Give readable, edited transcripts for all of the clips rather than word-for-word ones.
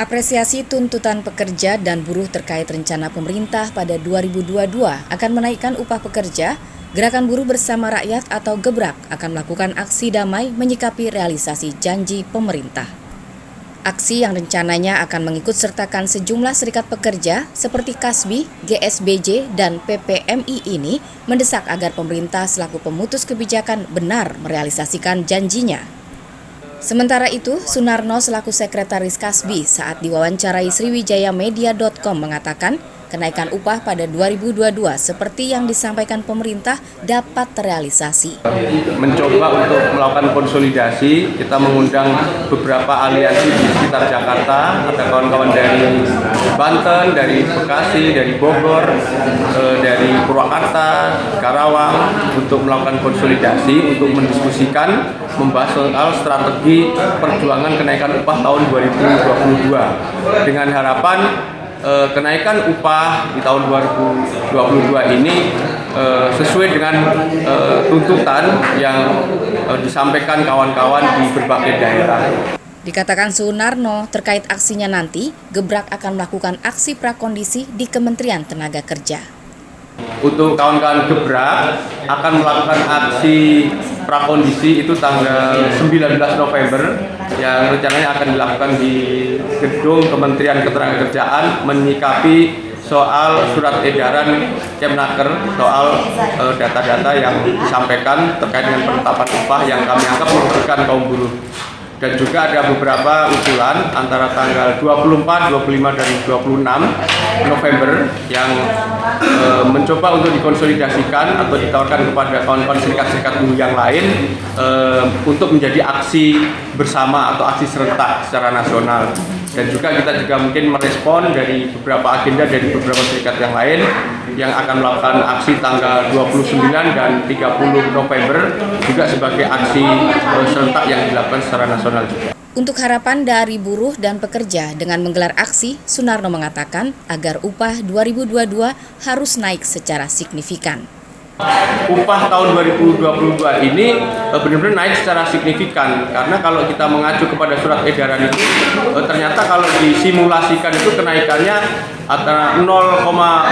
Mengapresiasi tuntutan pekerja dan buruh terkait rencana pemerintah pada 2022 akan menaikkan upah pekerja, Gerakan Buruh Bersama Rakyat atau Gebrak akan melakukan aksi damai menyikapi realisasi janji pemerintah. Aksi yang rencananya akan mengikut sertakan sejumlah serikat pekerja seperti KASBI, GSBJ, dan PPMI ini mendesak agar pemerintah selaku pemutus kebijakan benar merealisasikan janjinya. Sementara itu, Sunarno selaku sekretaris KASBI saat diwawancarai sriwijayamedia.com mengatakan kenaikan upah pada 2022 seperti yang disampaikan pemerintah dapat terrealisasi. Mencoba untuk melakukan konsolidasi, kita mengundang beberapa aliansi di sekitar Jakarta, ada kawan-kawan dari Banten, dari Bekasi, dari Bogor, dari Purwakarta, Karawang, untuk melakukan konsolidasi, untuk mendiskusikan, membahas soal strategi perjuangan kenaikan upah tahun 2022 dengan harapan kenaikan upah di tahun 2022 ini sesuai dengan tuntutan yang disampaikan kawan-kawan di berbagai daerah. Dikatakan Sunarno terkait aksinya nanti, Gebrak akan melakukan aksi prakondisi di Kementerian Tenaga Kerja. Untuk kawan-kawan Gebrak akan melakukan aksi prakondisi itu tanggal 19 November yang rencananya akan dilakukan di gedung Kementerian Ketenagakerjaan menyikapi soal surat edaran Kemnaker soal data-data yang disampaikan terkait dengan penetapan upah yang kami anggap merugikan kaum buruh. Dan juga ada beberapa usulan antara tanggal 24, 25, dan 26 November yang mencoba untuk dikonsolidasikan atau ditawarkan kepada kawan-kawan serikat-serikat buruh yang lain untuk menjadi aksi bersama atau aksi serentak secara nasional. Dan juga kita juga mungkin merespon dari beberapa agenda dari beberapa serikat yang lain yang akan melakukan aksi tanggal 29 dan 30 November juga sebagai aksi serentak yang dilakukan secara nasional juga. Untuk harapan dari buruh dan pekerja dengan menggelar aksi, Sunarno mengatakan agar upah 2022 harus naik secara signifikan. Upah tahun 2022 ini benar-benar naik secara signifikan karena kalau kita mengacu kepada surat edaran itu ternyata kalau disimulasikan itu kenaikannya antara 0,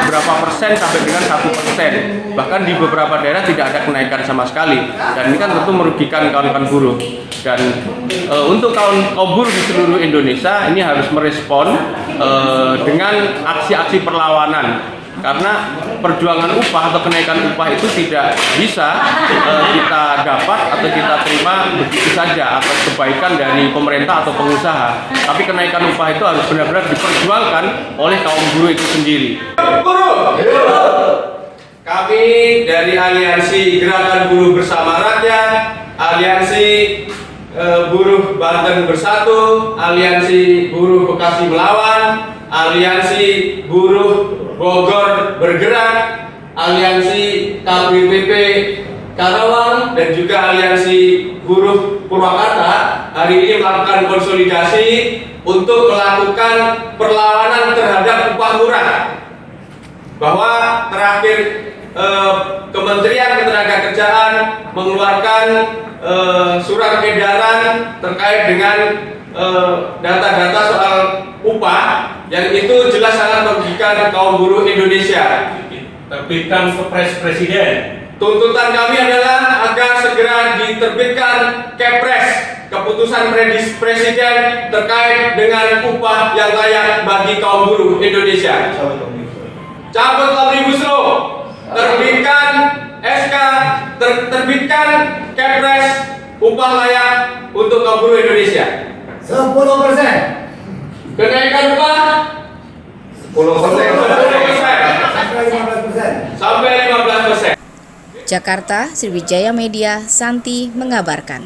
berapa persen sampai dengan 1%, bahkan di beberapa daerah tidak ada kenaikan sama sekali, dan ini kan tentu merugikan kawan-kawan buruh. Dan untuk kaum buruh di seluruh Indonesia ini harus merespon dengan aksi-aksi perlawanan. Karena perjuangan upah atau kenaikan upah itu tidak bisa kita dapat atau kita terima begitu saja atas kebaikan dari pemerintah atau pengusaha. Tapi kenaikan upah itu harus benar-benar diperjuangkan oleh kaum buruh itu sendiri. Buruh! Kami dari Aliansi Gerakan Buruh Bersama Rakyat, Aliansi Buruh Banten Bersatu, Aliansi Buruh Bekasi Melawan, Aliansi Buruh Bogor Bergerak, Aliansi KBPP Karawang, dan juga Aliansi Buruh Purwakarta hari ini melakukan konsolidasi untuk melakukan perlawanan terhadap upah murah. Bahwa terakhir Kementerian Ketenagakerjaan mengeluarkan surat edaran terkait dengan data-data soal upah yang itu jelas sangat merugikan kaum buruh Indonesia. Terbitkan Kepres Presiden. Tuntutan kami adalah agar segera diterbitkan Kepres, keputusan Presiden terkait dengan upah yang layak bagi kaum buruh Indonesia. Cabut Omnibus Law, terbitkan SK, terbitkan Kepres upah layak untuk kaum buruh Indonesia. 10%. Kenaikan upah 10%. Sampai 15%. Jakarta, Sriwijaya Media, Santi mengabarkan.